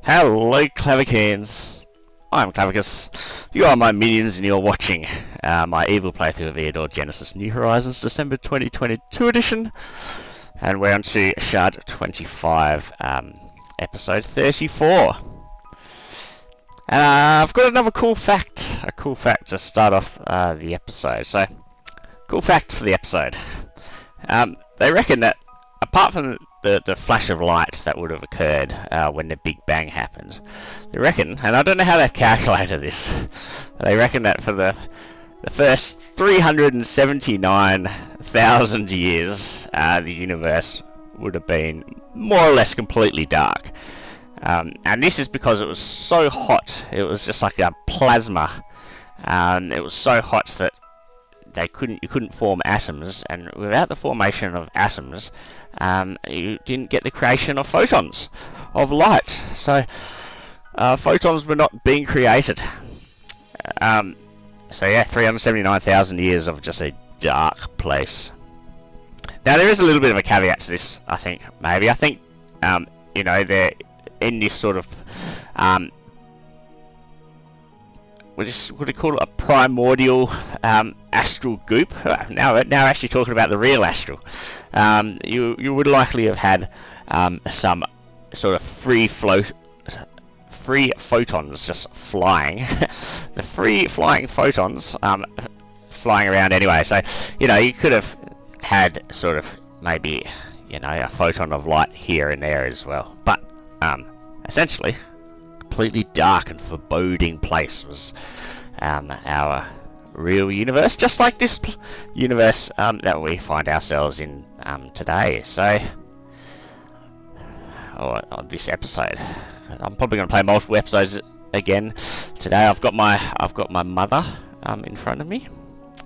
Hello, Clavicans. I'm Klavicus. You are my minions, and you're watching my evil playthrough of Eador Genesis New Horizons December 2022 edition, and we're on to Shard 25, episode 34. And I've got another cool fact, to start off the episode. So, cool fact for the episode. They reckon that apart from the flash of light that would have occurred when the Big Bang happened, they reckon, and I don't know how they've calculated this, they reckon that for the first 379,000 years, the universe would have been more or less completely dark. And this is because it was so hot. It was just like a plasma. It was so hot that you couldn't form atoms, and without the formation of atoms, you didn't get the creation of photons of light. So photons were not being created. So yeah, 379,000 years of just a dark place. Now there is a little bit of a caveat to this. I think they're in this sort of what do you call it? A primordial astral goop. Now actually talking about the real astral. You would likely have had some sort of free photons just flying. The free flying photons flying around anyway. So you could have had sort of maybe a photon of light here and there as well. But essentially, completely dark and foreboding place was our real universe, just like this universe that we find ourselves in today. So, on this episode, I'm probably going to play multiple episodes again today. I've got my mother in front of me.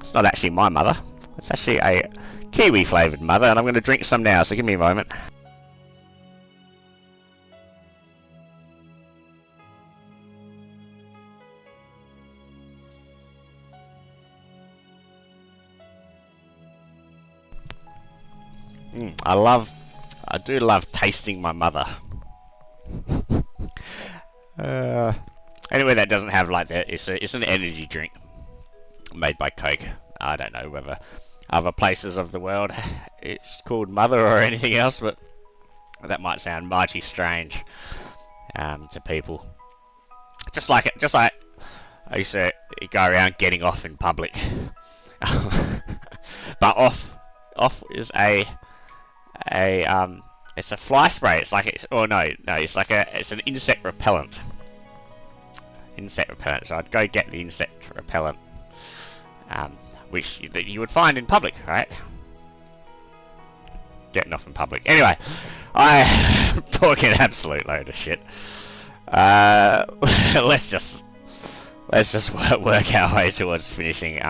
It's not actually my mother. It's actually a kiwi flavoured mother, and I'm going to drink some now. So give me a moment. I do love tasting my mother. Anyway, that doesn't have like that. It's an energy drink made by Coke. I don't know whether other places of the world it's called Mother or anything else, but that might sound mighty strange to people. Just like I used to go around getting off in public. But off is it's a fly spray. It's like it's an insect repellent. So I'd go get the insect repellent, which you would find in public, right? Getting off in public. Anyway, I'm talking an absolute load of shit. Let's just work our way towards finishing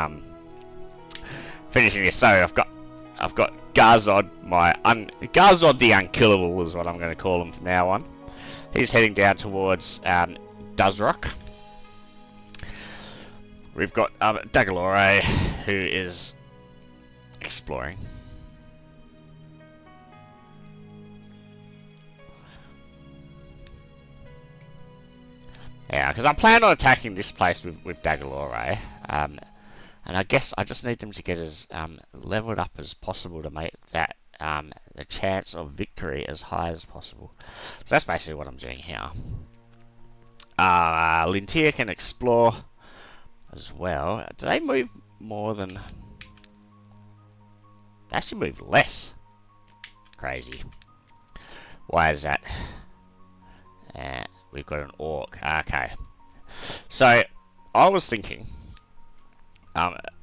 this. So I've got Garzod, Garzod the Unkillable is what I'm going to call him from now on. He's heading down towards Duzrock. We've got Dagalore, who is exploring. Yeah, because I plan on attacking this place with Dagalore. And I guess I just need them to get as leveled up as possible to make that the chance of victory as high as possible. So that's basically what I'm doing here. Lintier can explore as well. Do they move more than... They actually move less. Crazy. Why is that? We've got an orc. Okay. So, I was thinking...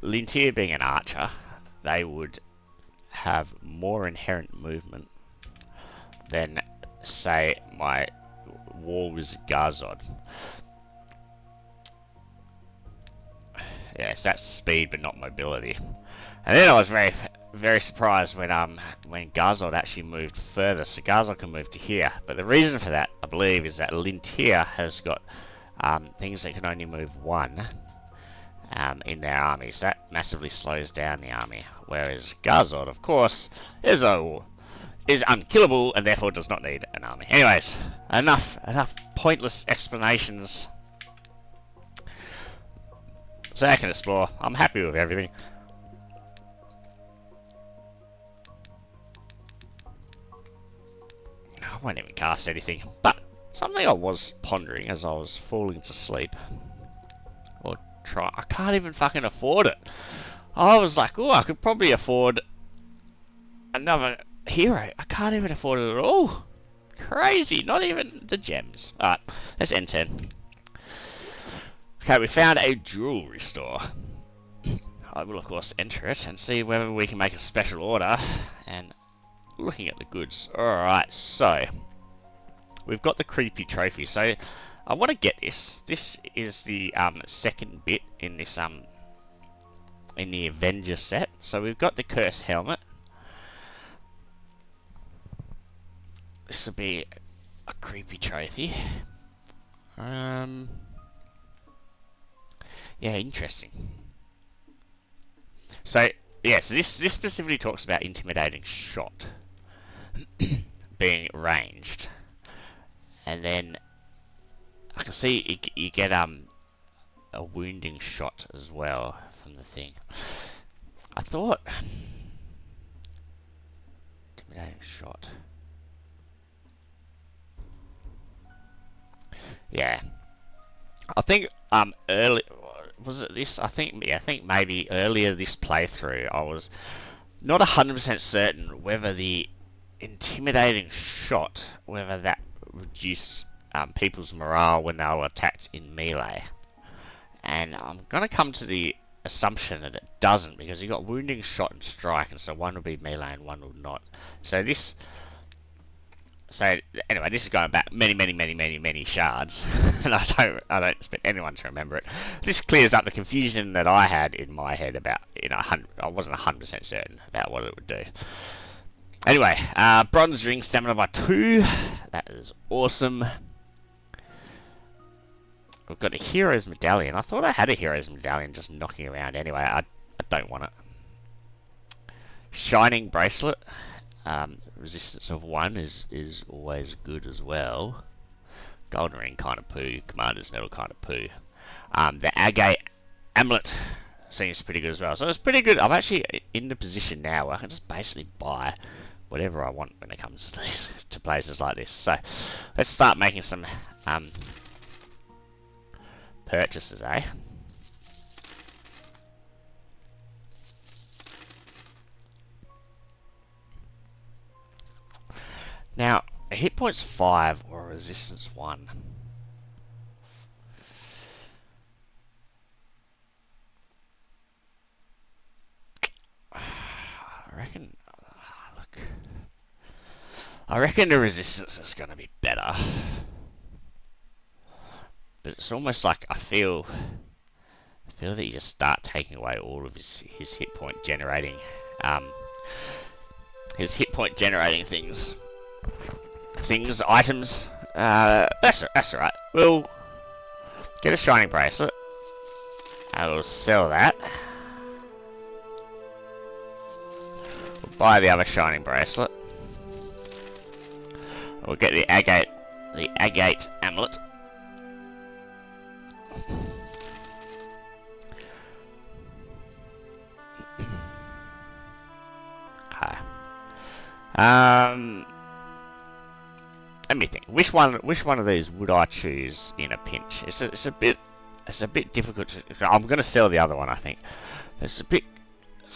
Lintier being an archer, they would have more inherent movement than, say, my war wizard Garzod. Yes, that's speed but not mobility. And then I was very, very surprised when Garzod actually moved further. So Garzod can move to here, but the reason for that, I believe, is that Lintier has got things that can only move one. In their armies. That massively slows down the army. Whereas Garzod, of course, is unkillable and therefore does not need an army. Anyways, enough pointless explanations. So I can explore. I'm happy with everything. I won't even cast anything. But something I was pondering as I was falling to sleep. Or try. I can't even fucking afford it. I was like, oh, I could probably afford another hero. I can't even afford it at all. Crazy. Not even the gems. Alright, let's end 10. Okay, we found a jewelry store. I will of course enter it and see whether we can make a special order. And looking at the goods. Alright, so we've got the creepy trophy. So I want to get this. This is the second bit in this in the Avenger set. So we've got the cursed helmet. This will be a creepy trophy. Yeah, interesting. So, yeah, so this specifically talks about intimidating shot being ranged. And then I can see you get a wounding shot as well from the thing. I thought intimidating shot. Yeah. I think early was it this? I think maybe earlier this playthrough I was not 100% certain whether the intimidating shot, whether that reduced people's morale when they were attacked in melee. And I'm gonna come to the assumption that it doesn't, because you got wounding shot and strike, and so one will be melee and one will not. So this. So anyway, this is going back many shards, and I don't expect anyone to remember it. This clears up the confusion that I had in my head about, I wasn't 100% certain about what it would do. Anyway, bronze ring, stamina by 2. That is awesome. We've got a hero's medallion. I thought I had a hero's medallion just knocking around anyway. I don't want it. Shining bracelet. Resistance of 1 is always good as well. Golden ring kind of poo. Commander's medal kind of poo. The agate amulet seems pretty good as well. So it's pretty good. I'm actually in the position now where I can just basically buy whatever I want when it comes to places like this. So let's start making some purchases, eh? Now, a hit point's 5 or a resistance 1. I reckon the resistance is going to be better. But it's almost like I feel that you just start taking away all of his hit point generating items. That's alright. We'll get a shining bracelet. I will sell that. We'll buy the other shining bracelet. We'll get the agate amulet. Okay. Let me think. Which one of these would I choose in a pinch? It's a bit difficult to. I'm going to sell the other one, I think. It's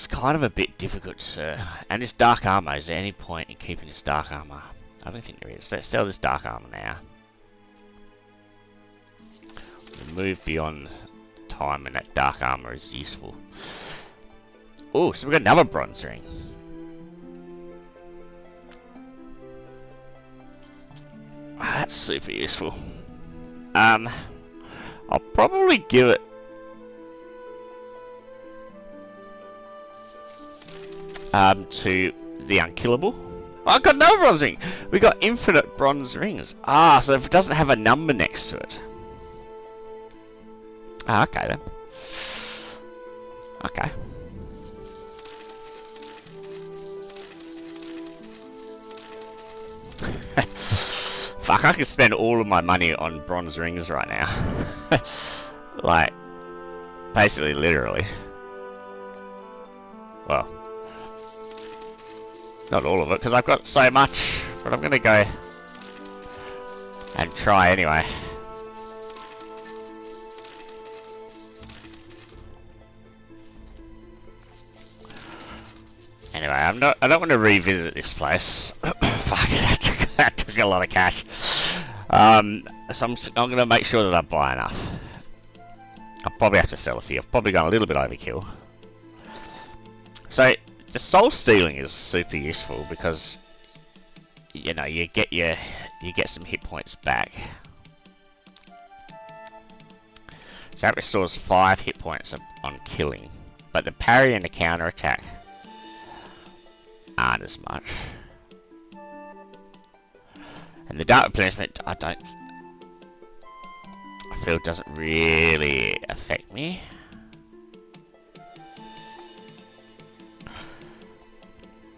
kind of a bit difficult to. And this dark armor. Is there any point in keeping this dark armor? I don't think there is. Let's sell this dark armor now. We'll move beyond time, and that dark armor is useful. Oh, so we've got another bronze ring. That's super useful. I'll probably give it to the unkillable. Oh, I got another bronze ring. We got infinite bronze rings. Ah, so if it doesn't have a number next to it. Ah, okay then. Okay. Fuck, I could spend all of my money on bronze rings right now. Like, basically, literally. Well, not all of it, because I've got so much, but I'm gonna go and try anyway. Anyway, I don't want to revisit this place. Fuck it, that took a lot of cash. So I'm gonna make sure that I buy enough. I'll probably have to sell a few. I've probably gone a little bit overkill. So the soul stealing is super useful because you know you get some hit points back. So that restores 5 hit points on killing, but the parry and the counter attack aren't as much. And the dark replenishment, I feel doesn't really affect me.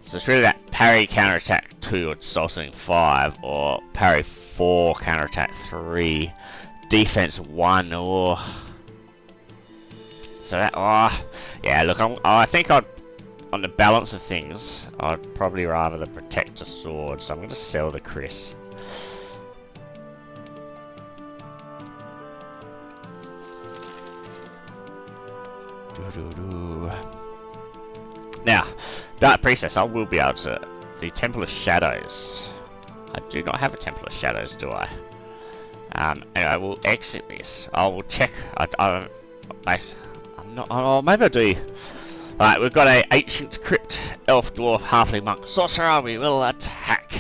So it's really that parry counter attack 2 or soul stealing 5, or parry 4 counter attack 3, defense 1, or so that. Oh, yeah. Look, I think on the balance of things, I'd probably rather the protector sword. So I'm going to sell the Chris. Now, Dark Priestess, I will be able to. The Temple of Shadows. I do not have a Temple of Shadows, do I? Anyway, we'll exit this. I will check. I'm not. Oh, maybe I do. Alright, we've got a Ancient Crypt, Elf, Dwarf, Halfling, Monk, Sorcerer. We will attack.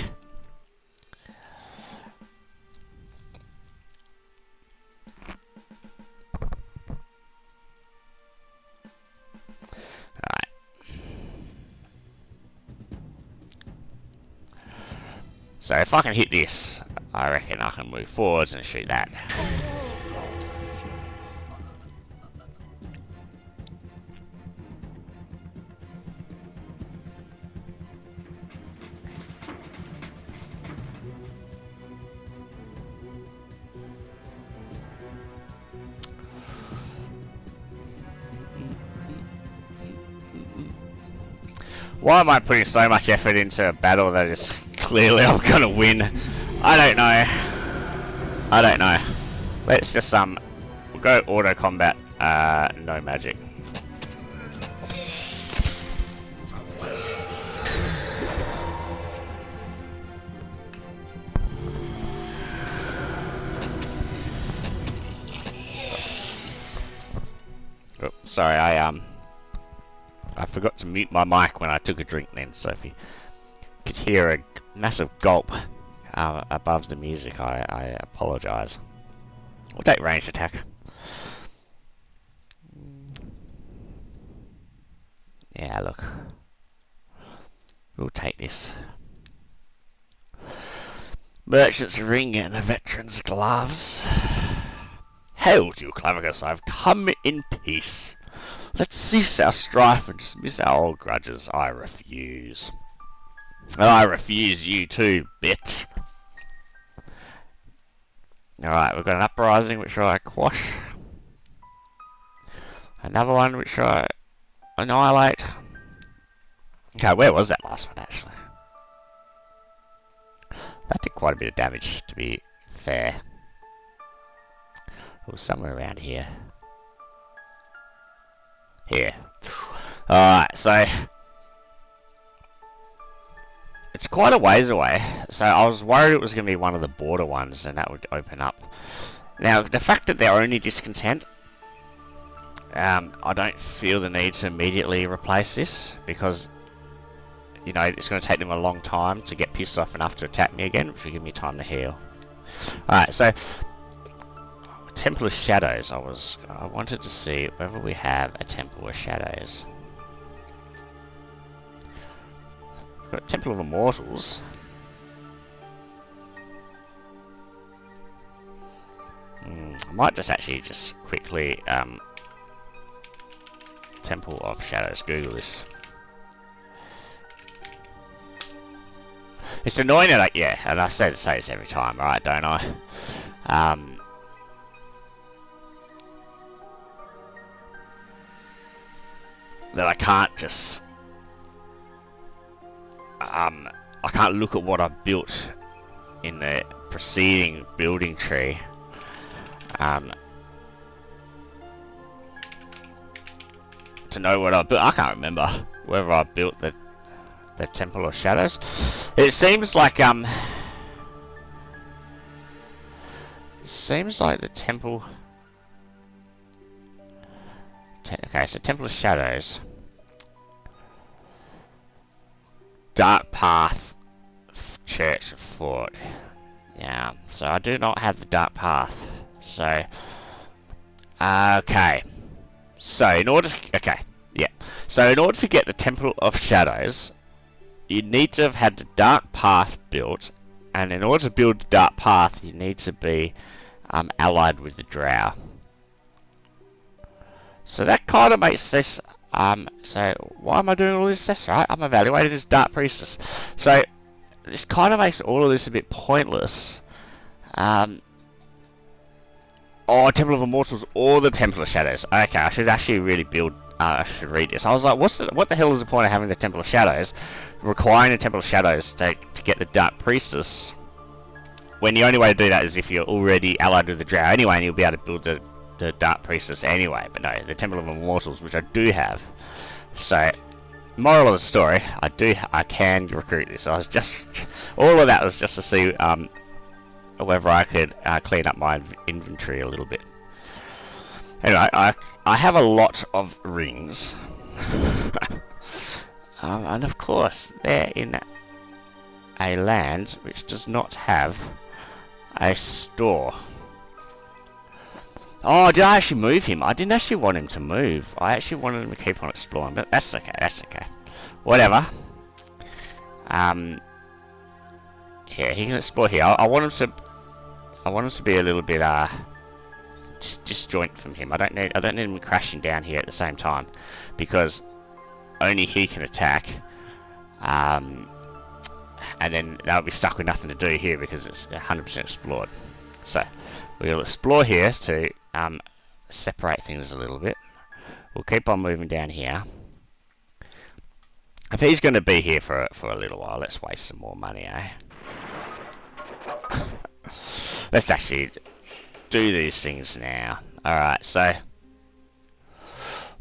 So if I can hit this, I reckon I can move forwards and shoot that. Why am I putting so much effort into a battle that is clearly I'm gonna win? I don't know. I don't know. Let's just we'll go auto combat. No magic. Oh, sorry, I forgot to mute my mic when I took a drink then, so if you could hear a massive gulp above the music, I apologise. We'll take ranged attack. Yeah, look. We'll take this. Merchant's ring and a veteran's gloves. Hail to you, Klavicus, I've come in peace. Let's cease our strife and dismiss our old grudges. I refuse. I refuse you too, bitch. Alright, we've got an uprising which I quash. Another one which I annihilate. Okay, where was that last one actually? That did quite a bit of damage, to be fair. It was somewhere around here. Here. Alright, so it's quite a ways away, so I was worried it was going to be one of the border ones and that would open up. Now, the fact that they're only discontent, I don't feel the need to immediately replace this, because, you know, it's going to take them a long time to get pissed off enough to attack me again, which will give me time to heal. Alright, so Temple of Shadows, I wanted to see whether we have a Temple of Shadows. We've got Temple of Immortals. I might just actually quickly Temple of Shadows, Google this. It's annoying that, yeah, and I say this every time, right, don't I? That I can't just... I can't look at what I built in the preceding building tree. To know what I built. I can't remember whether I built the Temple of Shadows. It seems like the temple. Okay, so Temple of Shadows, Dark Path, Church of Fort. Yeah, so I do not have the Dark Path. So, okay. So in order to, So in order to get the Temple of Shadows, you need to have had the Dark Path built, and in order to build the Dark Path, you need to be allied with the Drow. So that kind of makes this. So why am I doing all this? That's right. I'm evaluating this Dark Priestess. So this kind of makes all of this a bit pointless. Oh, Temple of Immortals or the Temple of Shadows. Okay, I should actually really build. I should read this. I was like, what the hell is the point of having the Temple of Shadows, requiring the Temple of Shadows to get the Dark Priestess, when the only way to do that is if you're already allied with the Drow anyway, and you'll be able to build the Dark Priestess anyway. But no, the Temple of Immortals, which I do have. So, moral of the story, I can recruit this. I was just, all of that was just to see whether I could clean up my inventory a little bit. Anyway, I have a lot of rings. And of course, they're in a land which does not have a store. Oh, did I actually move him? I didn't actually want him to move. I actually wanted him to keep on exploring, but that's okay, that's okay. Whatever. Yeah, he can explore here. I want him to be a little bit disjoint from him. I don't need him crashing down here at the same time, because only he can attack. And then they'll be stuck with nothing to do here because it's 100% explored. So we'll explore here to separate things a little bit. We'll keep on moving down here. If he's going to be here for a little while, let's waste some more money, eh? Let's actually do these things now. Alright, so...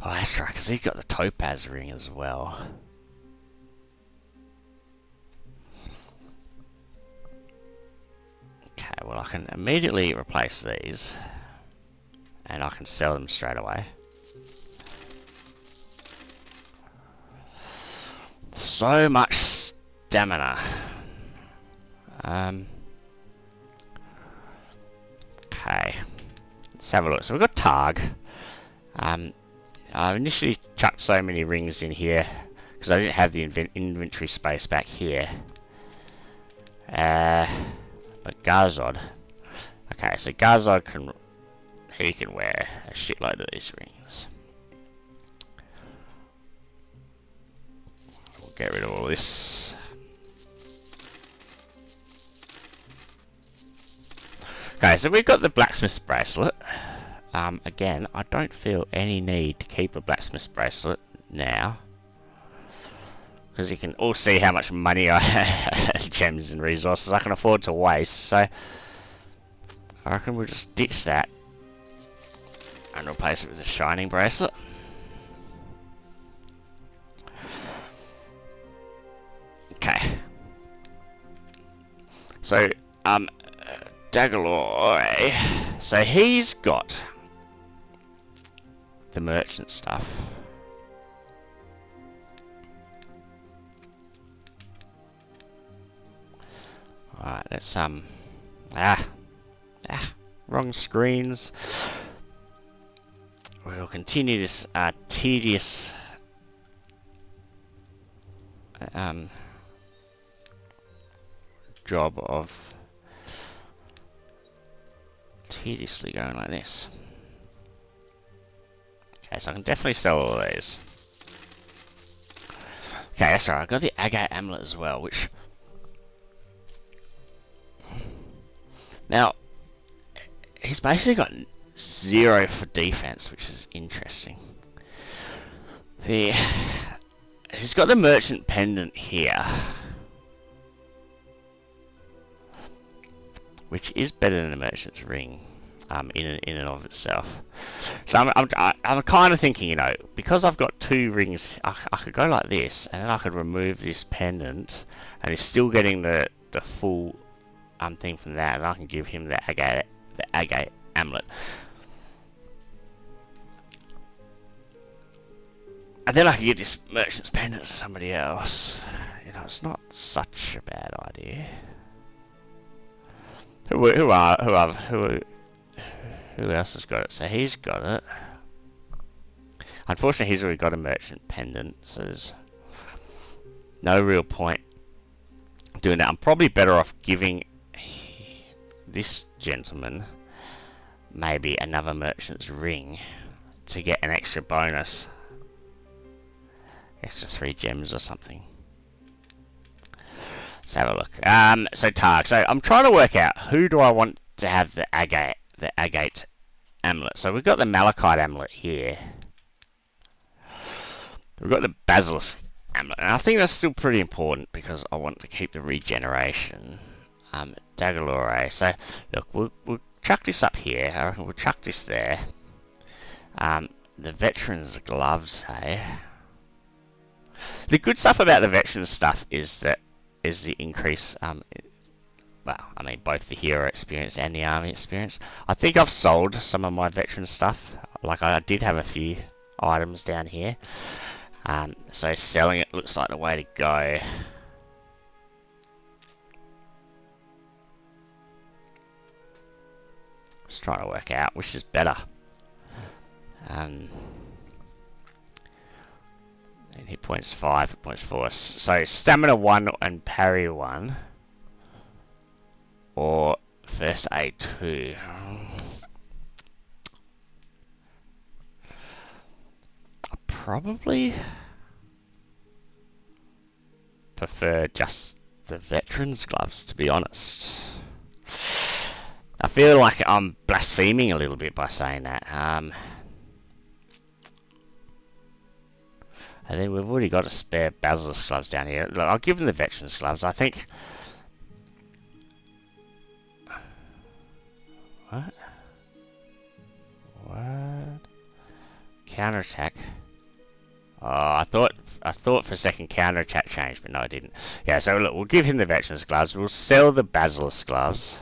Oh, that's right, because he got the topaz ring as well. Okay, well I can immediately replace these. And I can sell them straight away. So much stamina. Okay, let's have a look. So we've got Targ. I initially chucked so many rings in here because I didn't have the inventory space back here. But Garzod. Okay, so Garzod can wear a shitload of these rings. We'll get rid of all this. Okay, so we've got the blacksmith's bracelet. Again, I don't feel any need to keep a blacksmith's bracelet now, because you can all see how much money I have, gems and resources I can afford to waste. So I reckon we'll just ditch that and replace it with a shining bracelet. Okay. So Dagalore, so he's got the merchant stuff. Alright, let's wrong screens. We'll continue this tedious job of tediously going like this. Okay, so I can definitely sell all of these. Okay, that's right. I've got the agate amulet as well, which Now, he's basically got 0 for defense, which is interesting. He's got the merchant pendant here, which is better than the merchant's ring, in and of itself. So I'm kind of thinking, you know, because I've got 2 rings, I could go like this, and then I could remove this pendant, and he's still getting the full thing from that, and I can give him the agate amulet. And then I can give this merchant's pendant to somebody else. You know, it's not such a bad idea. Who else has got it? So he's got it. Unfortunately, he's already got a merchant pendant, so there's no real point doing that. I'm probably better off giving this gentleman maybe another merchant's ring to get an extra bonus. Extra 3 gems or something. Let's have a look. So Targ. So I'm trying to work out who do I want to have the agate amulet. So we've got the malachite amulet here. We've got the basilisk amulet, and I think that's still pretty important because I want to keep the regeneration. Dagalore. So look, we'll chuck this up here. I reckon we'll chuck this there. The veteran's gloves, hey. The good stuff about the veteran's stuff is the increase. Well, I mean both the hero experience and the army experience. I think I've sold some of my veteran stuff. Like I did have a few items down here. So selling it looks like the way to go. Just trying to work out which is better. Hit points 5, hit points 4. So stamina 1 and parry 1, or first aid 2. I probably prefer just the veteran's gloves, to be honest. I feel like I'm blaspheming a little bit by saying that. And then we've already got a spare basilisk gloves down here. Look, I'll give them the veteran's gloves. I think. What? What? Counterattack. Oh, I thought for a second counterattack changed, but no, it didn't. Yeah, so look, we'll give him the veteran's gloves. We'll sell the basilisk gloves.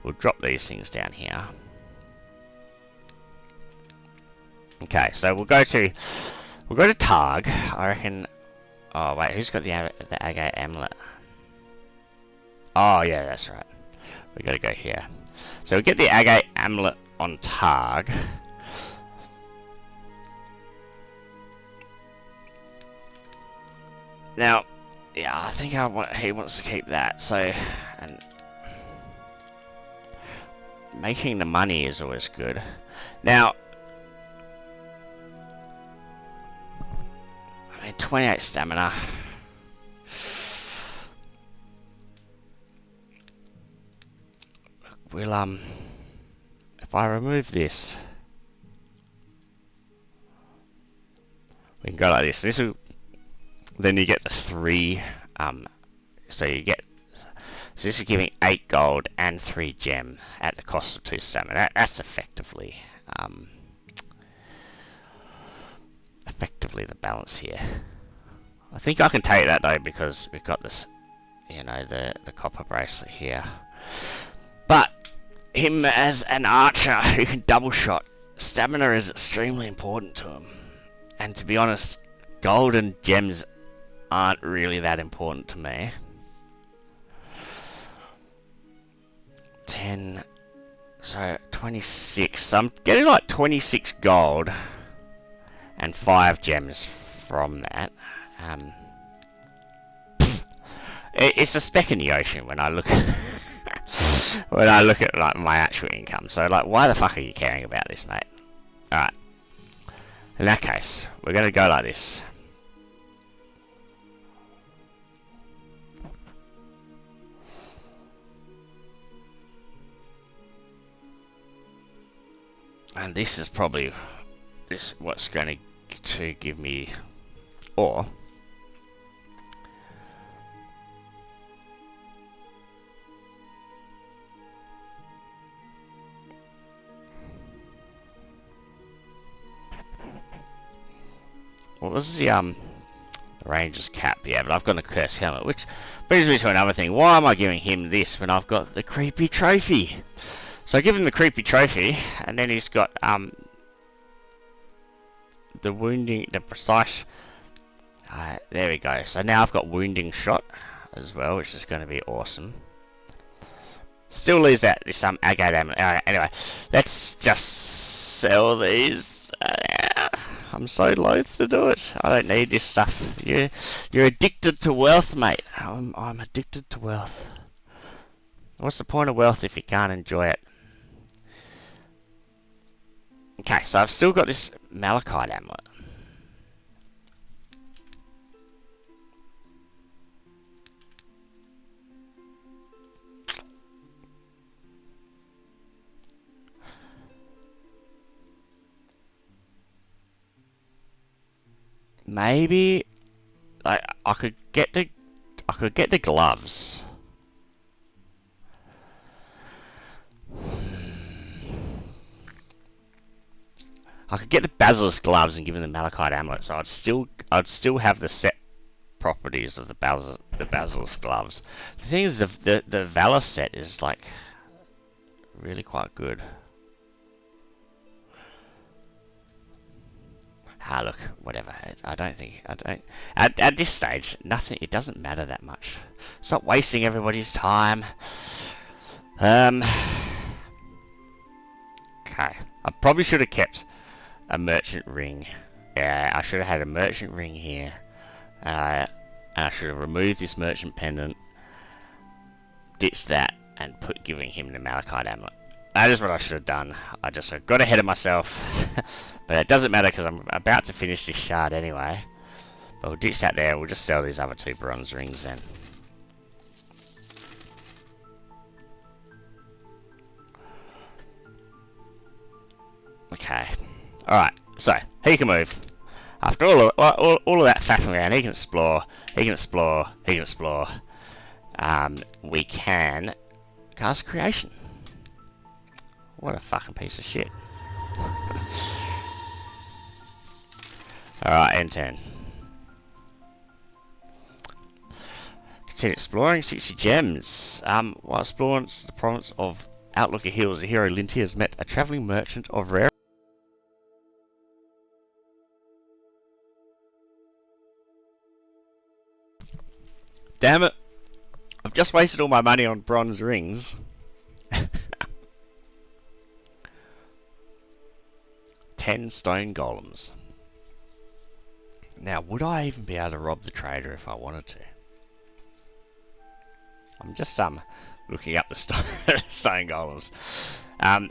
We'll drop these things down here. Okay, so we'll go to Targ. I reckon. Oh wait, who's got the agate amulet? Oh yeah, that's right. We got to go here. So we get the agate amulet on Targ. Now, yeah, I think he wants to keep that. So, and making the money is always good. Now. I mean, 28 stamina. We'll if I remove this, we can go like this. Then you get the 3. So this is giving 8 gold and 3 gem at the cost of 2 stamina. That's effectively the balance here. I think I can take that though because we've got this, you know, the copper bracelet here. But him as an archer who can double shot, stamina is extremely important to him. And to be honest, gold and gems aren't really that important to me. 10, so 26. So I'm getting like 26 gold and 5 gems from that. It's a speck in the ocean when I look at like my actual income. So like, why the fuck are you caring about this, mate? All right. In that case, we're gonna go like this. And this is probably what's going to give me, or what was the Ranger's cap? Yeah, but I've got a cursed helmet, which brings me to another thing. Why am I giving him this when I've got the creepy trophy? So I give him the creepy trophy, and then he's got the wounding, the precise. There we go. So now I've got wounding shot as well, which is going to be awesome. Still leaves out this agate ammo. Anyway, let's just sell these. I'm so loath to do it. I don't need this stuff. You're addicted to wealth, mate. I'm addicted to wealth. What's the point of wealth if you can't enjoy it? Okay, so I've still got this malachite amulet. Maybe I could get the gloves. I could get the basilisk gloves and give him the malachite amulet, so I'd still have the set properties of the basilisk gloves. The thing is, the valor set is like really quite good. Look, whatever. I don't. At this stage, nothing. It doesn't matter that much. Stop wasting everybody's time. Okay. I probably should have kept a merchant ring. Yeah, I should have had a merchant ring here. I should have removed this merchant pendant, ditched that, and giving him the malachite amulet. That is what I should have done. I just got ahead of myself. But it doesn't matter because I'm about to finish this shard anyway. But we'll ditch that there. We'll just sell these other 2 bronze rings then. Okay. Alright. So, he can move. After all of that faffing around, he can explore. He can explore. He can explore. We can cast creation. What a fucking piece of shit. Alright, end turn. Continue exploring, 60 gems. While exploring the province of Outlooker Hills, the hero Linty has met a travelling merchant of rare. Damn it! I've just wasted all my money on bronze rings. 10 stone golems. Now, would I even be able to rob the trader if I wanted to? I'm just looking up the stone golems. I'm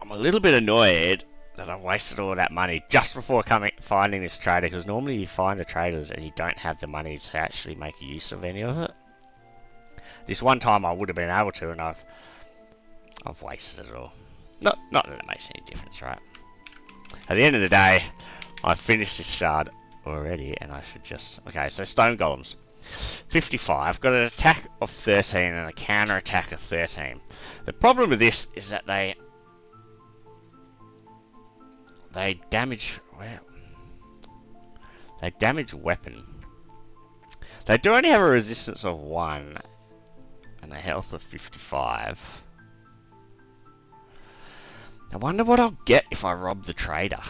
a little bit annoyed that I wasted all that money just before finding this trader, because normally you find the traders and you don't have the money to actually make use of any of it. This one time I would have been able to, and I've wasted it all. Not that it makes any difference, right? At the end of the day, I've finished this shard already, and I should just... Okay, so stone golems. 55. Got an attack of 13 and a counter attack of 13. The problem with this is that they damage... Well, they damage weapon. They do only have a resistance of 1 and a health of 55. I wonder what I'll get if I rob the trader.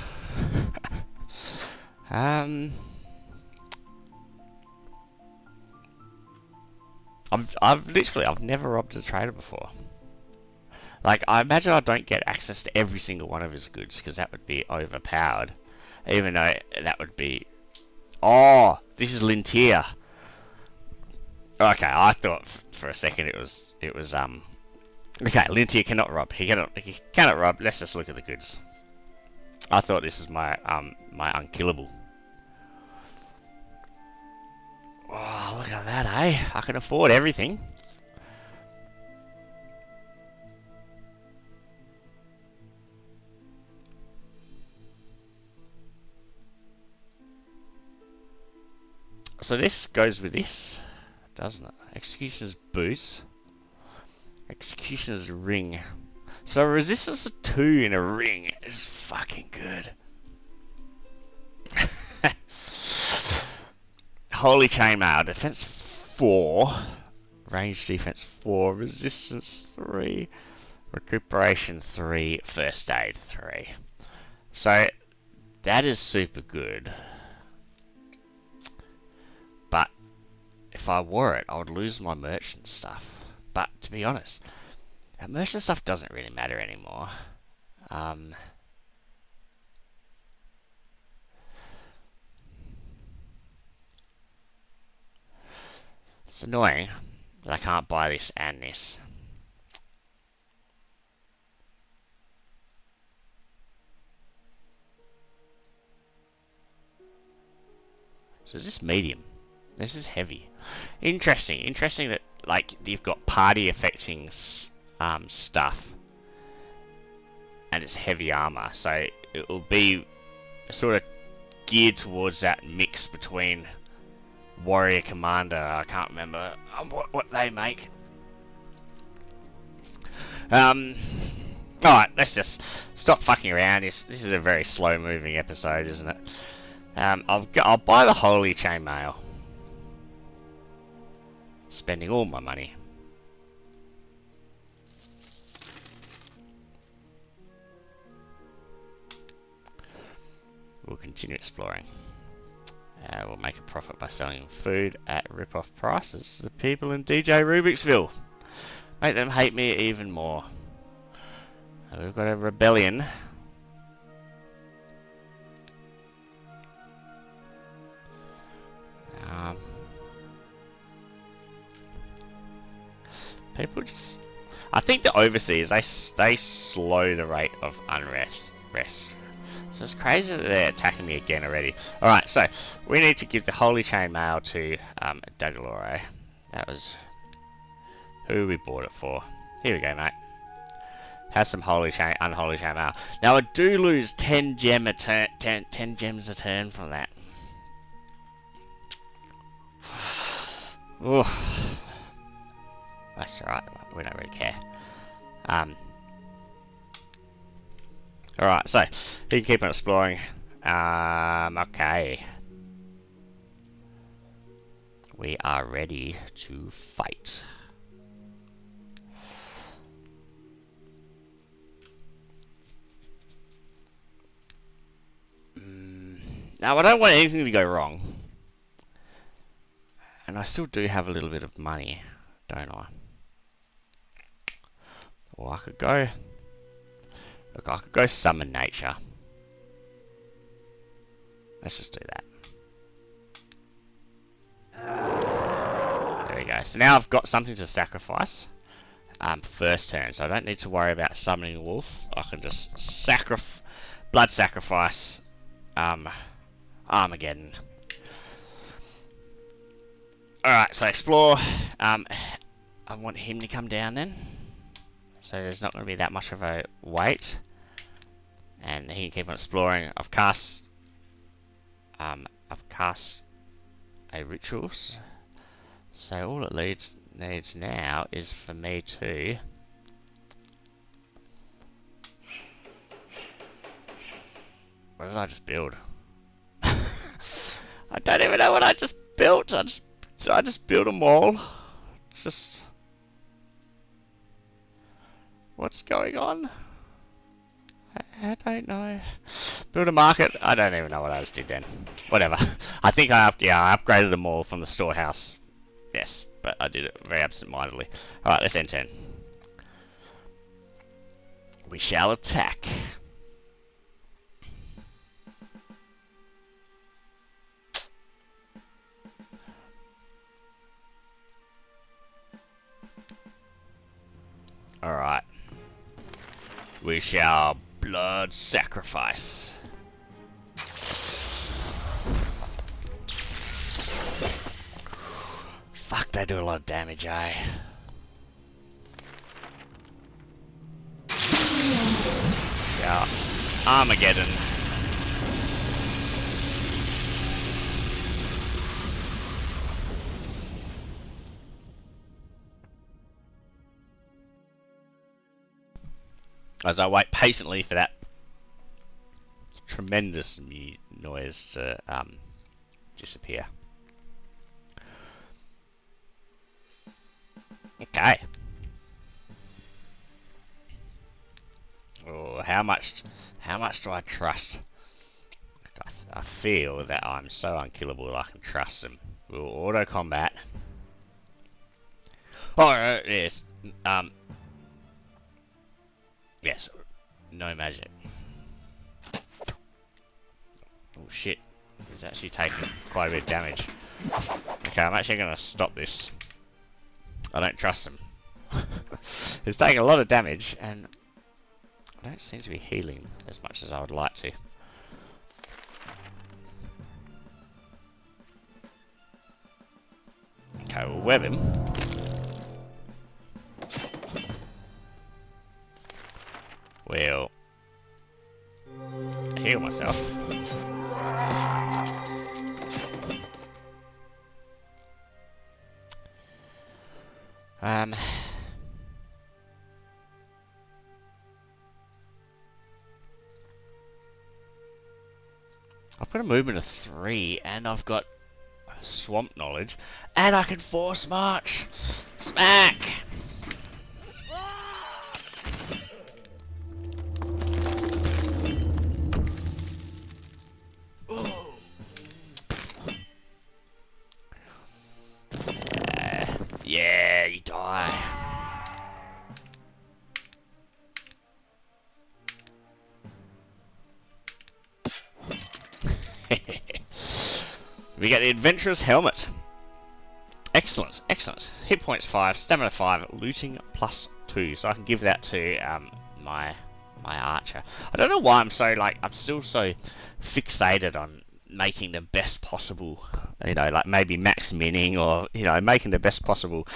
I've never robbed a trader before. Like, I imagine I don't get access to every single one of his goods, because that would be overpowered. Even though that would be... Oh, this is Lintier. Okay, I thought for a second it was okay, Lintier cannot rob. He cannot rob. Let's just look at the goods. I thought this is my unkillable. Oh, look at that, eh? I can afford everything. So this goes with this, doesn't it? Executioner's boots. Executioner's ring. So resistance of 2 in a ring is fucking good. Holy Chainmail. Defense 4. Range defense 4. Resistance 3. Recuperation 3. First aid 3. So that is super good. But if I wore it, I would lose my merchant stuff. But to be honest, that merchant stuff doesn't really matter anymore. It's annoying that I can't buy this and this. So is this medium? This is heavy. Interesting that like you've got party affecting stuff, and it's heavy armor, so it will be sort of geared towards that mix between warrior commander. I can't remember what they make. Alright, let's just stop fucking around. This is a very slow moving episode, isn't it? I'll buy the Holy Chainmail. Spending all my money. We'll continue exploring. We'll make a profit by selling food at rip-off prices to the people in DJ Rubiksville. Make them hate me even more. We've got a rebellion. People just... I think the overseas, they slow the rate of unrest. So it's crazy that they're attacking me again already. Alright, so we need to give the Holy Chainmail to Dagalore. That was who we bought it for. Here we go, mate. Has some unholy chainmail. Now I do lose 10 gems a turn from that. Oof. That's alright, we don't really care. Alright, so you can keep on exploring. Okay. We are ready to fight. Now I don't want anything to go wrong. And I still do have a little bit of money, don't I? Or I could go... Look, I could go summon nature. Let's just do that. There we go. So now I've got something to sacrifice. First turn, so I don't need to worry about summoning a wolf. I can just blood sacrifice Armageddon. Alright, so explore. I want him to come down then. So there's not going to be that much of a wait. And he can keep on exploring. I've cast a rituals. So all it needs now is for me to what did I just build? I don't even know what I just built. I just built them all. Just what's going on? I don't know. Build a market. I don't even know what I just did then. Whatever. I think I upgraded them all from the storehouse. Yes, but I did it very absent-mindedly. Alright, let's end turn. We shall attack. Alright. We shall blood sacrifice. Fuck, they do a lot of damage, eh? Yeah. Armageddon. as I wait patiently for that tremendous noise to disappear. Okay. Oh, how much do I trust? I feel that I'm so unkillable I can trust them. We'll auto combat. Oh yes. Yes. No magic. Oh shit. He's actually taking quite a bit of damage. Okay, I'm actually gonna stop this. I don't trust him. He's taking a lot of damage and I don't seem to be healing as much as I would like to. Okay, we'll web him. We'll heal myself. I've got a movement of 3 and I've got swamp knowledge and I can force march. Smack! Yeah, you die. We get the Adventurer's Helmet. Excellent, excellent. Hit points 5, stamina 5, looting plus 2. So I can give that to my archer. I don't know why I'm still so fixated on making the best possible, like maybe max mining or, making the best possible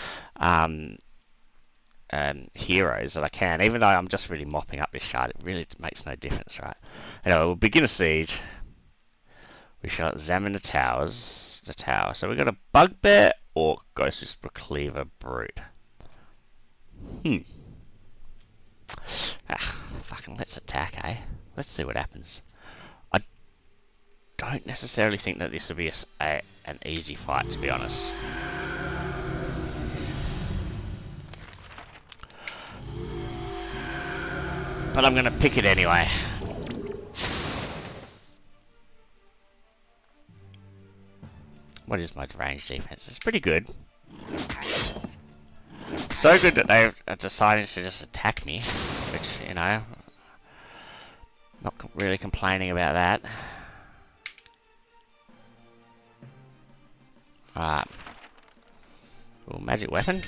heroes that I can, even though I'm just really mopping up this shard. It really makes no difference, right? Anyway, we'll begin a siege. We shall examine the tower. So we've got a bugbear, orc, ghost whisperer, cleaver, brute. Fucking let's attack, eh? Let's see what happens. I don't necessarily think that this will be an easy fight, to be honest. But I'm gonna pick it anyway. What is my range defense? It's pretty good. So good that they've decided to just attack me, which, not really complaining about that. Alright. Ooh, magic weapon.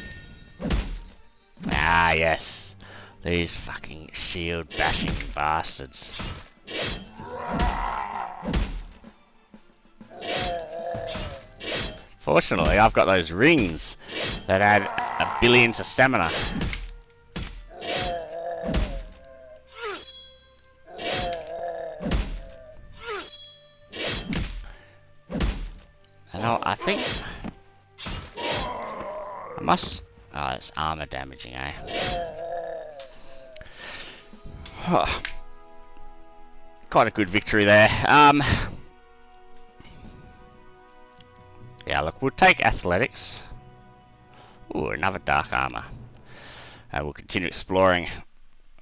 Ah, yes. These fucking shield bashing bastards. Fortunately, I've got those rings that add 1 billion to stamina. And I think I must. Oh, it's armor damaging, eh? Oh. Quite a good victory there. Yeah, look, we'll take athletics. Ooh, another dark armor. We'll continue exploring.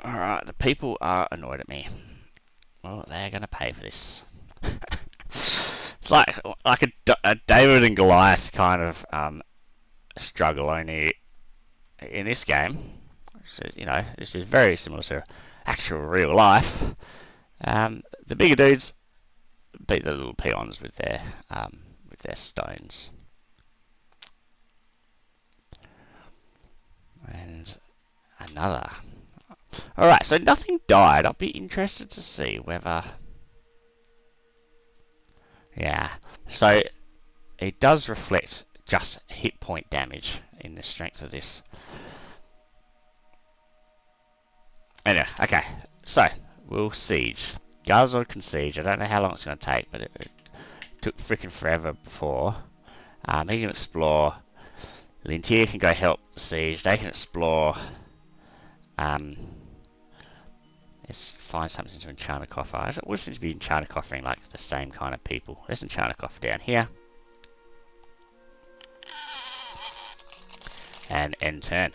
Alright, the people are annoyed at me. Well, they're gonna pay for this. It's like a David and Goliath kind of struggle, only in this game. This is very similar to actual real life. The bigger dudes beat the little peons with their stones. And another. Alright, so nothing died. I'll be interested to see whether... Yeah, so it does reflect just hit point damage in the strength of this. Anyway, okay, so we'll siege. Garzod can siege. I don't know how long it's going to take, but it took freaking forever before. He can explore. Lintier can go help the siege. They can explore. Let's find something to enchant a coffer. It always seems to be enchanted coffering like the same kind of people. There's enchanted coffer down here. And end turn.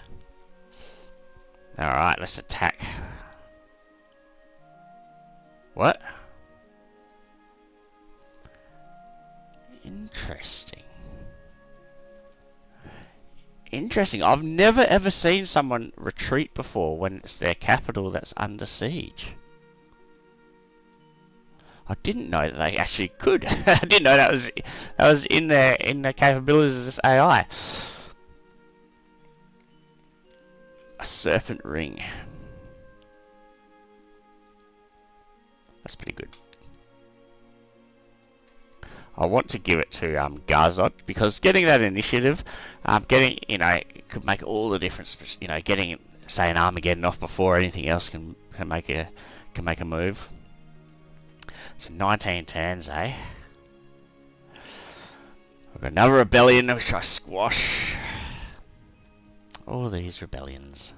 Alright, let's attack. What? Interesting. Interesting. I've never ever seen someone retreat before when it's their capital that's under siege. I didn't know that they actually could. I didn't know that was in their capabilities of this AI. A serpent ring. That's pretty good. I want to give it to Garzod because getting that initiative, getting could make all the difference. Getting say an Armageddon off before anything else can make a move. So 19 turns, eh? I've got another rebellion which I squash. All these rebellions.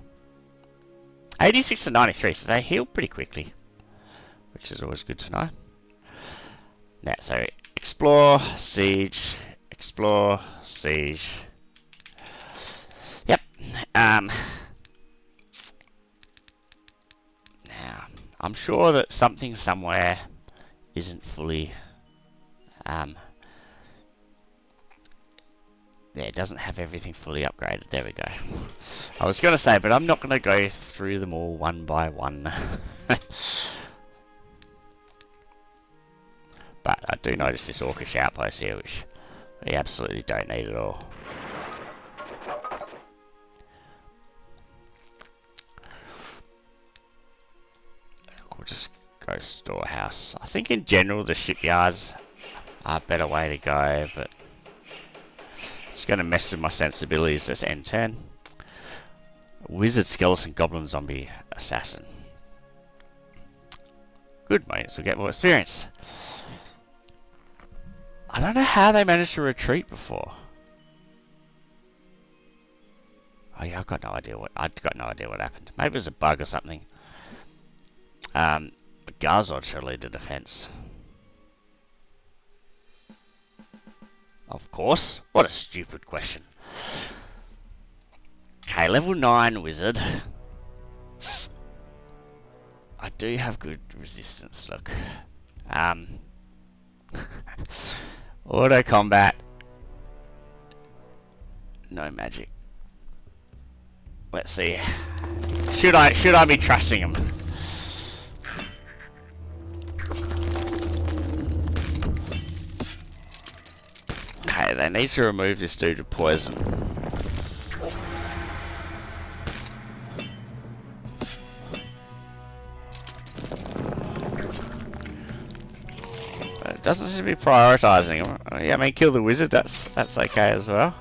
86 to 93, so they heal pretty quickly, which is always good to know. Now, so explore, siege, explore, siege. Yep. Now, I'm sure that something somewhere isn't fully. Yeah, it doesn't have everything fully upgraded. There we go. I was going to say, but I'm not going to go through them all one by one. But I do notice this Orcish outpost here, which we absolutely don't need at all. We'll just go storehouse. I think in general the shipyards are a better way to go, but it's going to mess with my sensibilities this end turn. Wizard, skeleton, goblin, zombie, assassin. Good, mate, so we get more experience. I don't know how they managed to retreat before. Oh yeah, I've got no idea what happened. Maybe it was a bug or something. But Garzod should lead the defense. Of course. What a stupid question. Okay, level 9 wizard. I do have good resistance, look. Auto combat. No magic. Let's see. Should I be trusting him? Okay, they need to remove this dude with poison. But it doesn't seem to be prioritizing him. Yeah, I mean, kill the wizard. That's okay as well.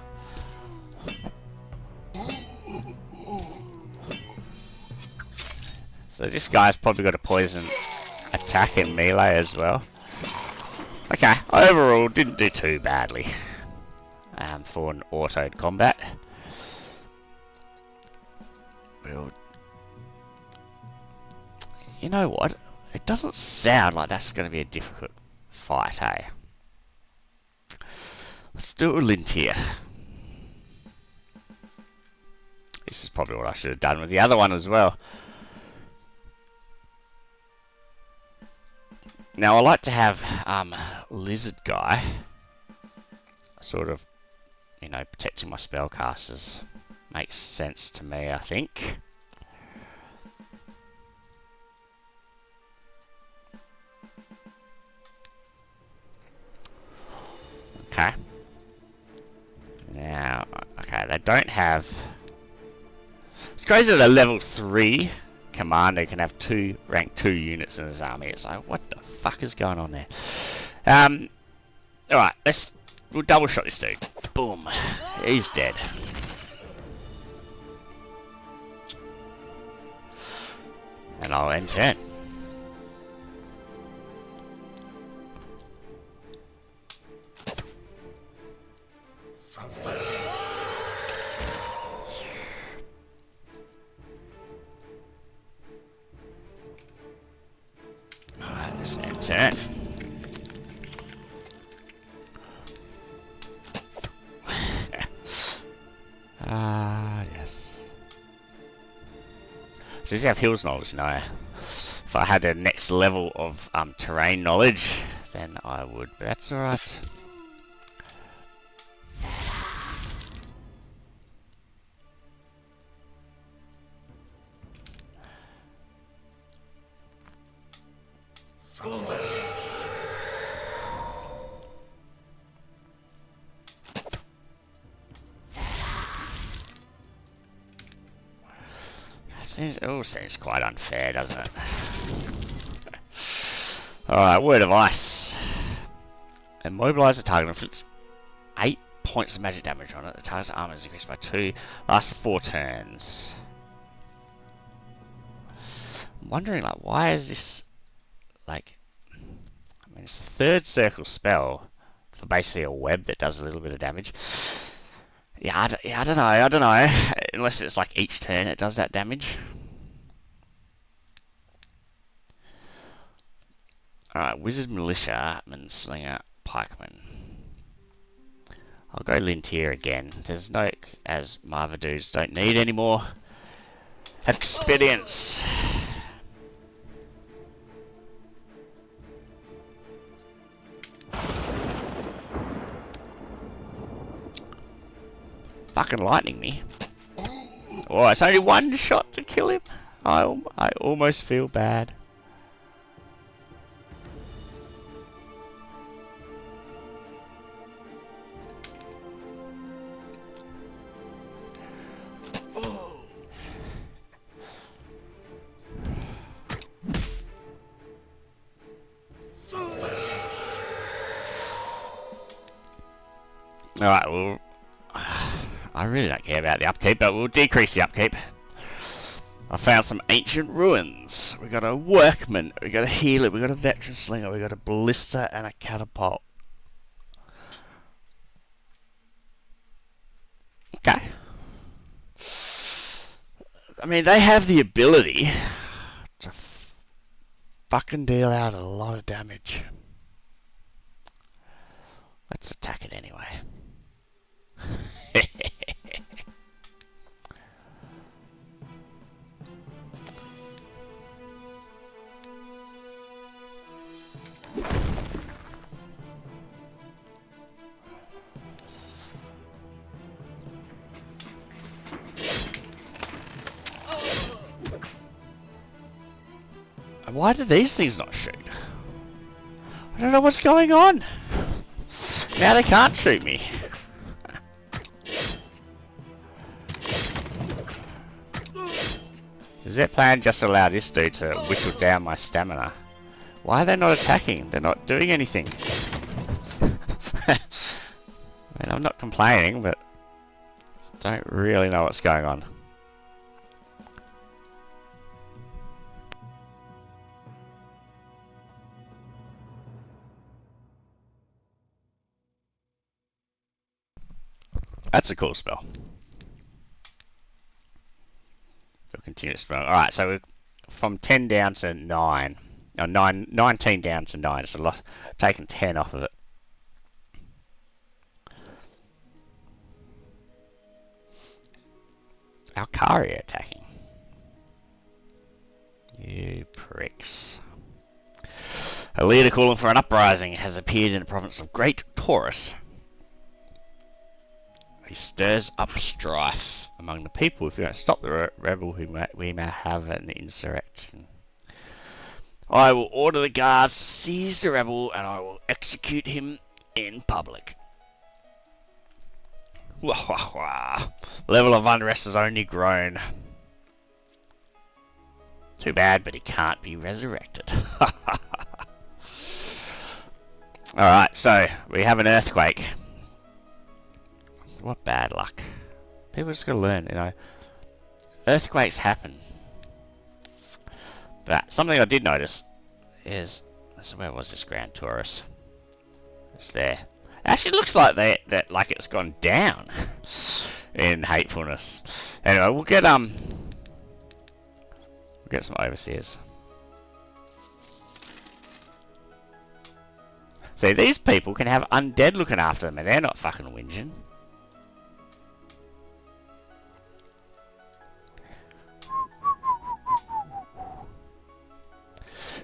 So this guy's probably got a poison attack in melee as well. Okay, overall didn't do too badly for an autoed combat. You know what? It doesn't sound like that's going to be a difficult fight, eh? Let's do a Lintier. This is probably what I should have done with the other one as well. Now I like to have lizard guy sort of, protecting my spellcasters. Makes sense to me, I think. Okay. Now, okay, they don't have. It's crazy that a level 3 commander can have rank 2 units in his army. It's like, what the fuck is going on there? Alright, we'll double shot this dude. Boom. He's dead. And I'll end turn. turn. Yes. So does he have hills knowledge? No. If I had the next level of terrain knowledge, then I would, but that's alright. Seems quite unfair, doesn't it? Alright, word of ice. Immobilize the target and inflicts 8 points of magic damage on it. The target's armor is increased by 2. Last 4 turns. I'm wondering, like, why is this, like, I mean, it's a third circle spell for basically a web that does a little bit of damage. Yeah, I don't know. Unless it's like each turn it does that damage. Alright, Wizard, Militia, Slinger, Pikeman. I'll go Lintier again. There's no, as Marva dudes don't need any more experience. Fucking lightning me. Oh, it's only one shot to kill him. I almost feel bad. Alright, well, I really don't care about the upkeep, but we'll decrease the upkeep. I found some ancient ruins. We got a workman, we got a healer, we got a veteran slinger, we got a ballista and a catapult. Okay. I mean, they have the ability to fucking deal out a lot of damage. Let's attack it anyway. Why do these things not shoot? I don't know what's going on. Now they can't shoot me. Does their plan just allow this dude to whittle down my stamina? Why are they not attacking? They're not doing anything. I mean, I'm not complaining, but I don't really know what's going on. That's a cool spell. We'll continue to spell. Alright, so we're from 10 down to 9. No, 19 down to 9. It's a lot. Taking 10 off of it. Alcaria attacking. You pricks. A leader calling for an uprising has appeared in the province of Great Taurus. He stirs up strife among the people. If you don't stop the rebel, we may have an insurrection. I will order the guards to seize the rebel, and I will execute him in public. Wah, wah, wah. Level of unrest has only grown. Too bad, but he can't be resurrected. Alright, so we have an earthquake. What bad luck. People just gotta learn, you know. Earthquakes happen. But something I did notice is, so where was this Grand Taurus? It's there. It actually looks like that like it's gone down in hatefulness. Anyway, we'll get some overseers. See, these people can have undead looking after them and they're not fucking whinging.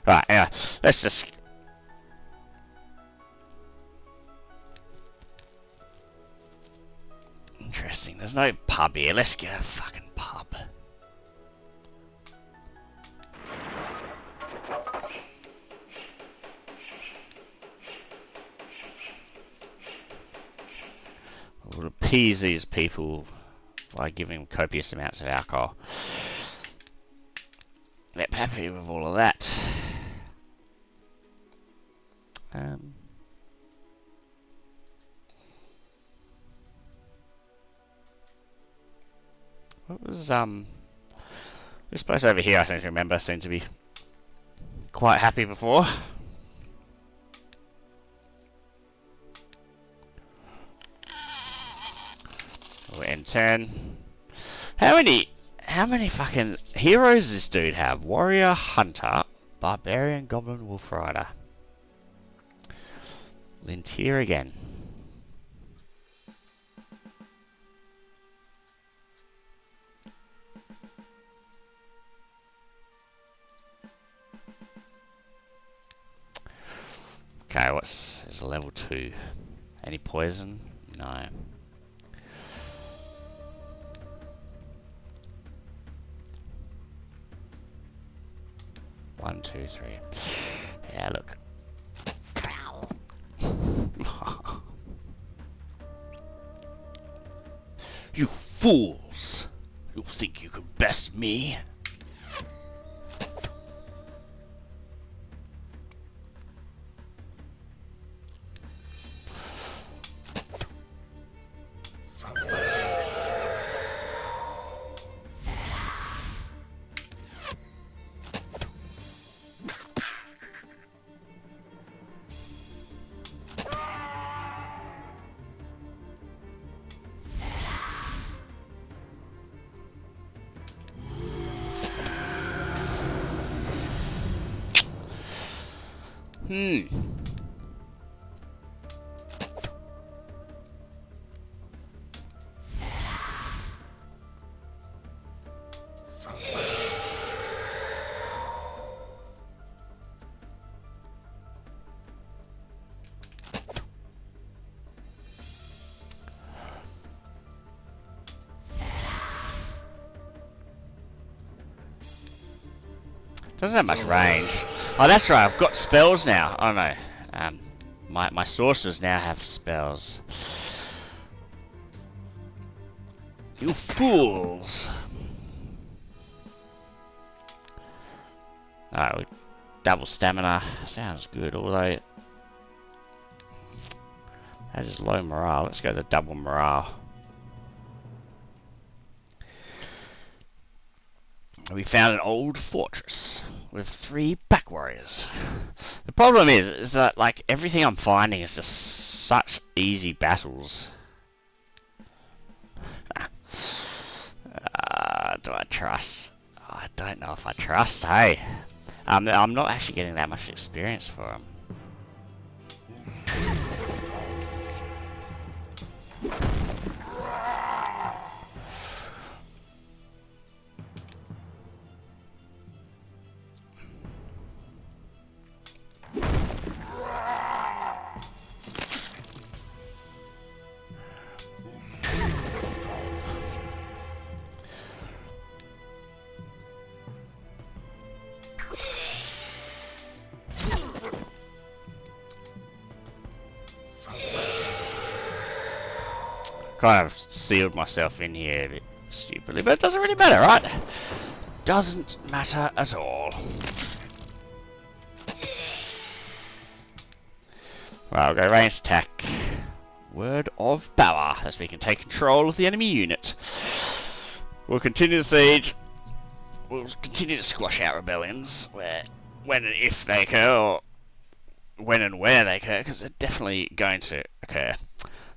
Right, anyway, let's just... Interesting, there's no pub here. Let's get a fucking pub. We'll appease these people by giving them copious amounts of alcohol. They're happy with all of that. What was this place over here? I seem to remember seemed to be quite happy before. We'll end turn. How many fucking heroes does this dude have? Warrior, Hunter, Barbarian, Goblin, Wolf Rider. Lintier again. Okay, is a level 2? Any poison? No. One, two, three. Yeah, look. You fools! You think you can best me? Doesn't have much range. Oh, that's right. I've got spells now. Oh no. My sorcerers now have spells. You fools! Alright, double stamina. Sounds good, although that is low morale. Let's go to double morale. We found an old fortress with 3 pack warriors. The problem is that like everything I'm finding is just such easy battles. Do I trust? Oh, I don't know if I trust. Hey, I'm not actually getting that much experience for them. Kind of sealed myself in here a bit stupidly, but it doesn't really matter, right? Doesn't matter at all. Right, I'll go ranged attack. Word of power, as we can take control of the enemy unit. We'll continue the siege. We'll continue to squash out rebellions, when and if they occur, or when and where they occur, because they're definitely going to occur.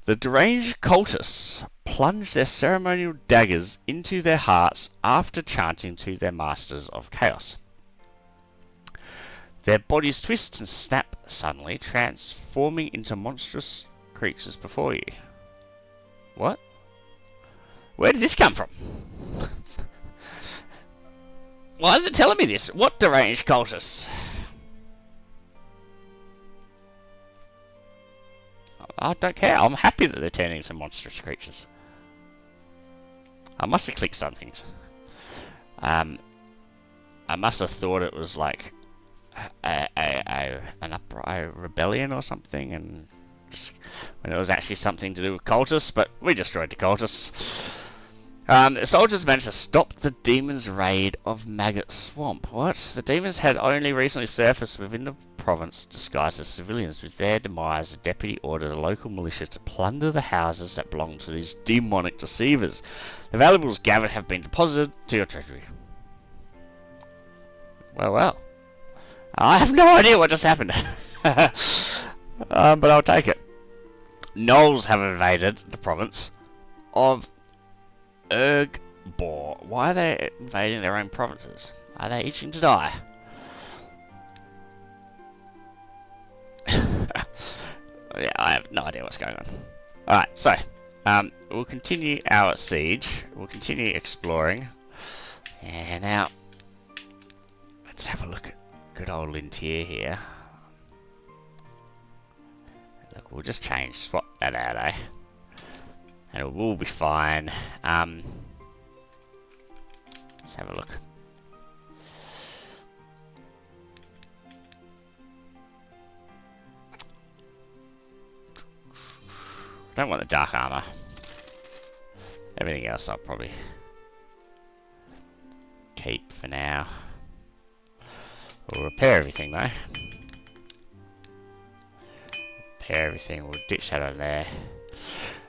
The deranged cultists plunge their ceremonial daggers into their hearts after chanting to their masters of chaos. Their bodies twist and snap suddenly, transforming into monstrous creatures before you. What? Where did this come from? Why is it telling me this? What deranged cultists? I don't care. I'm happy that they're turning into monstrous creatures. I must have clicked some things. I must have thought it was like a rebellion or something, and just when it was actually something to do with cultists, but we destroyed the cultists. The soldiers managed to stop the demons' raid of Maggot Swamp. What? The demons had only recently surfaced within the province disguised as civilians. With their demise, the deputy ordered a local militia to plunder the houses that belonged to these demonic deceivers. The valuables gathered have been deposited to your treasury. Well. I have no idea what just happened. But I'll take it. Gnolls have invaded the province of Eador. Why are they invading their own provinces? Are they itching to die? Yeah, I have no idea what's going on. Alright, so, we'll continue our siege. We'll continue exploring. And now, let's have a look at good old Lintier here. Look, we'll just swap that out, eh? And it will be fine. Let's have a look. I don't want the dark armor. Everything else I'll probably keep for now. We'll repair everything though. Repair everything, we'll ditch that over there.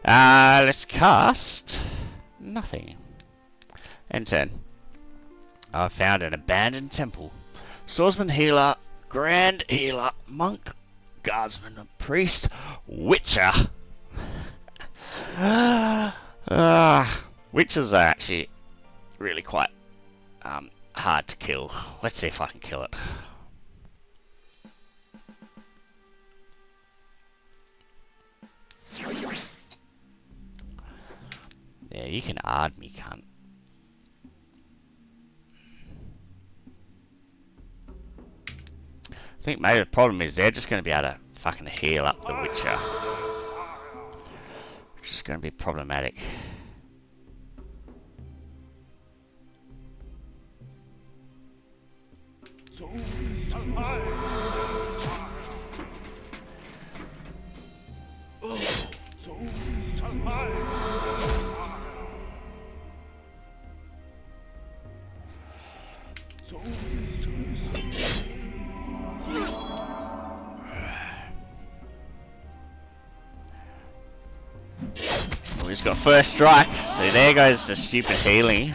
Let's cast nothing. End turn. I found an abandoned temple. Swordsman, healer, grand healer, monk, guardsman, priest, witcher. Witches are actually really quite hard to kill. Let's see if I can kill it. Yeah, you can ard me, cunt. I think maybe the problem is they're just going to be able to fucking heal up the Witcher, which is going to be problematic. He's got first strike, so there goes the stupid healing.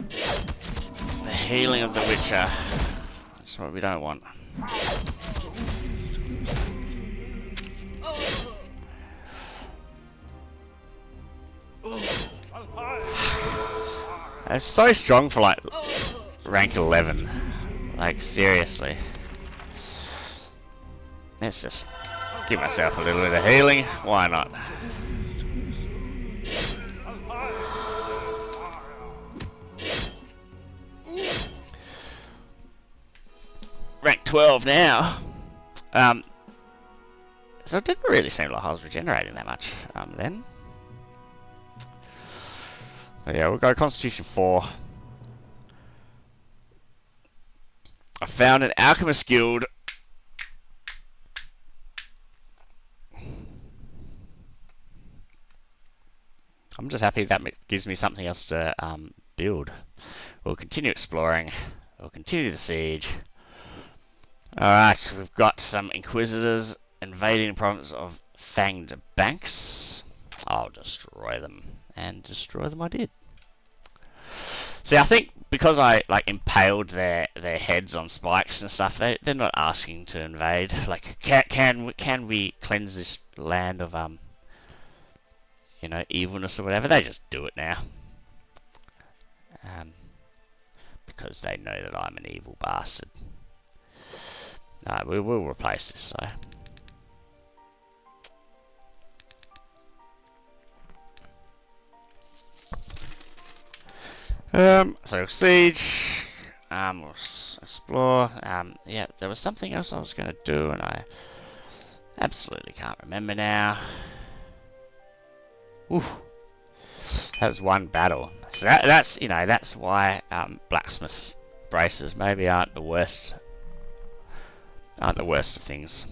The healing of the Witcher. That's what we don't want. It's so strong for like rank 11. Like seriously. Let's just give myself a little bit of healing. Why not? Rank 12 now. So it didn't really seem like I was regenerating that much then. But yeah, we'll go Constitution 4. I found an Alchemist Guild. I'm just happy that gives me something else to build. We'll continue exploring. We'll continue the siege. Alright, we've got some Inquisitors invading the province of Fanged Banks. I'll destroy them. And destroy them I did. See, I think because I like impaled their heads on spikes and stuff, they're not asking to invade. Like, can we cleanse this land of you know, evilness or whatever? They just do it now. because they know that I'm an evil bastard. No, we will replace this though. So siege, we'll explore. Yeah, there was something else I was going to do, and I absolutely can't remember now. Oof, that was one battle. So that's you know that's why blacksmith's braces maybe aren't the worst. Aren't the worst of things.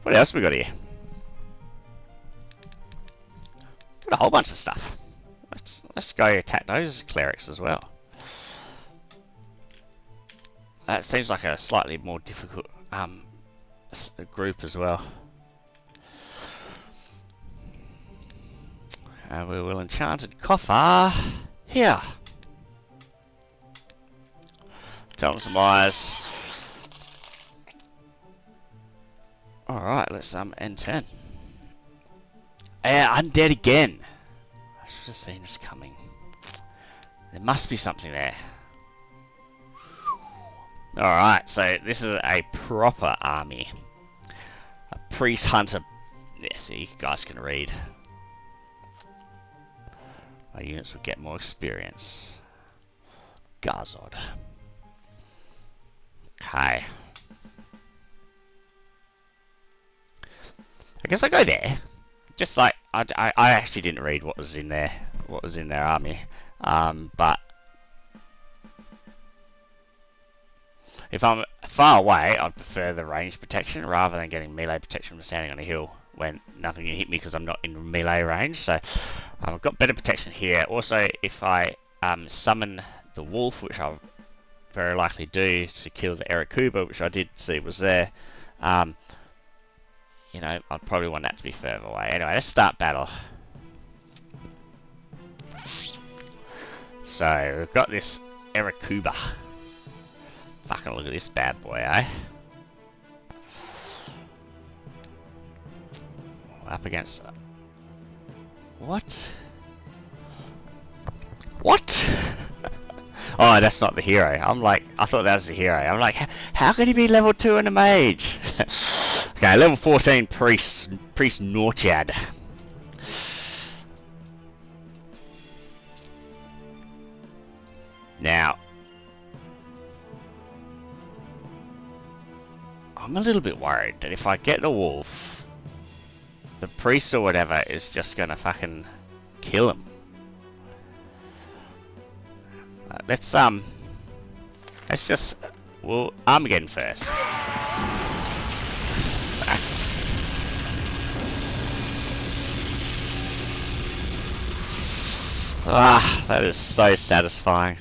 What else we got here? Got a whole bunch of stuff. Let's go attack those clerics as well. That seems like a slightly more difficult group as well. We will enchanted coffer here. Tell them some eyes. Alright, let's end turn. Yeah, undead again. I should have seen this coming. There must be something there. Alright, so this is a proper army. A priest hunter. Yeah, so you guys can read. Our units will get more experience. Gazod. Okay. I guess I go there. Just like I actually didn't read what was in there, what was in their army. But if I'm far away, I'd prefer the range protection rather than getting melee protection from standing on a hill when nothing can hit me because I'm not in melee range. So I've got better protection here. Also, if I summon the wolf, which I'll very likely do to kill the Erakuba, which I did see was there. You know, I'd probably want that to be further away. Anyway, let's start battle. So, we've got this Erakuba. Fucking look at this bad boy, eh? Up against... What? What? Oh, that's not the hero. I'm like, I thought that was the hero. I'm like, how could he be level 2 in a mage? Okay, level 14 priest Norchad. Now, I'm a little bit worried that if I get the wolf, the priest or whatever is just gonna fucking kill him. Let's just, well, Armageddon first. Ah, that is so satisfying.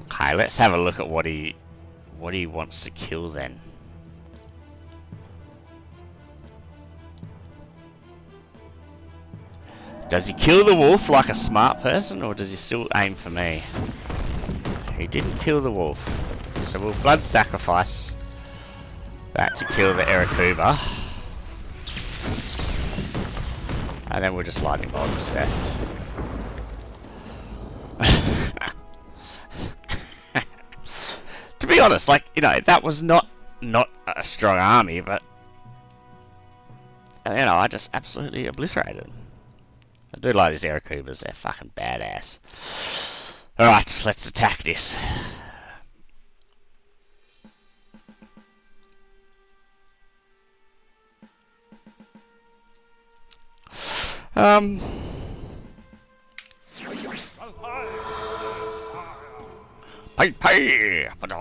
Okay, let's have a look at what he wants to kill then. Does he kill the wolf like a smart person, or does he still aim for me? He didn't kill the wolf, so we'll blood sacrifice that to kill the Erakuba. And then we'll just lightning bolt him to death. To be honest, like, you know, that was not a strong army, but you know, I just absolutely obliterated them. I do like these Erakubas, they're fucking badass. Alright, let's attack this. Pay for the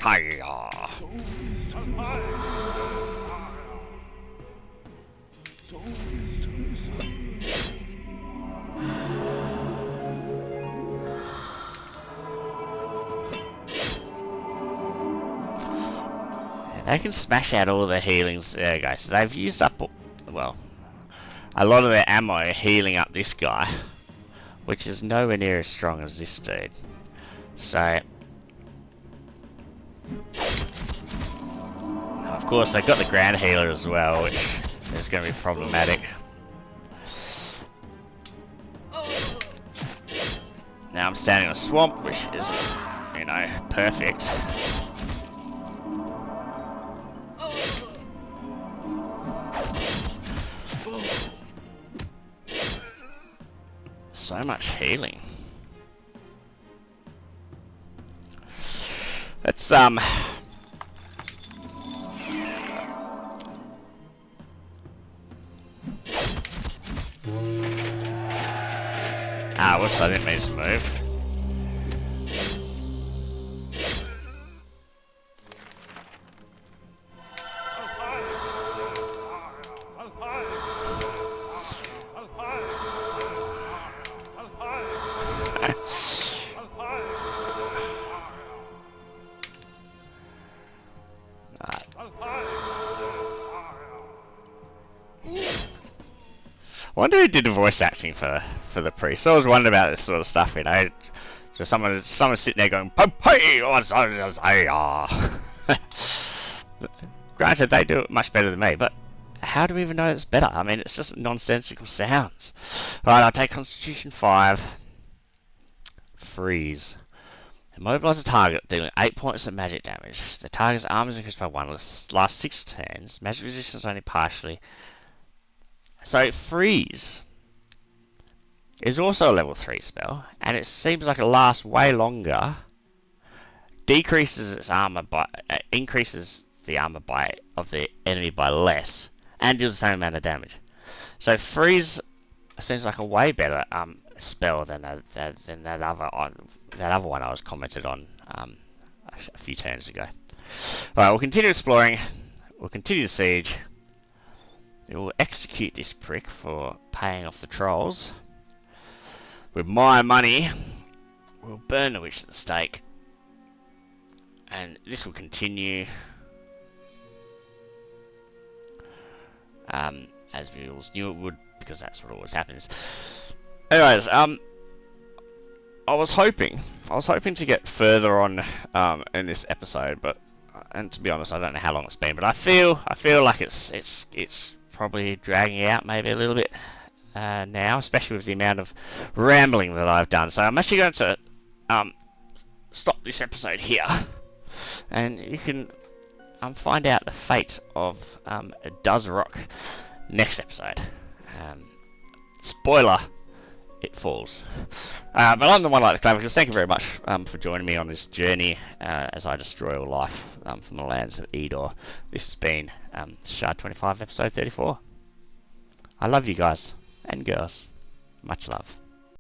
higher. They can smash out all their healings. There we go. So they've used up, well, a lot of their ammo healing up this guy, which is nowhere near as strong as this dude. So Of course, they've got the ground healer as well, which is going to be problematic. Now I'm standing in a swamp, which is, you know, perfect. So much healing. Let's whoops, I didn't mean to move. I wonder who did the voice acting for the priest. I was wondering about this sort of stuff, you know. So someone sitting there going, "Hey, Granted, they do it much better than me, but how do we even know it's better? I mean, it's just nonsensical sounds. Right, I'll take Constitution 5. Freeze. Immobilize a target, dealing 8 points of magic damage. The target's armor is increased by 1. Last 6 turns. Magic resistance only partially. So Freeze is also a level 3 spell, and it seems like it lasts way longer. Decreases its armor by increases the armor of the enemy by less, and deals the same amount of damage. So Freeze seems like a way better spell than that other one I was commented on a few turns ago. Alright, we'll continue exploring. We'll continue the siege. We will execute this prick for paying off the trolls. With my money, we'll burn the witch at the stake. And this will continue as we always knew it would, because that's what always happens. Anyways, I was hoping to get further on in this episode, but and to be honest, I don't know how long it's been, but I feel like it's probably dragging out maybe a little bit now, especially with the amount of rambling that I've done. So I'm actually going to stop this episode here, and you can find out the fate of Does Rock next episode. Spoiler, it falls. But I'm the one like the Klavicus. Thank you very much for joining me on this journey as I destroy all life from the lands of Eador. This has been Shard 25, episode 34. I love you guys and girls. Much love.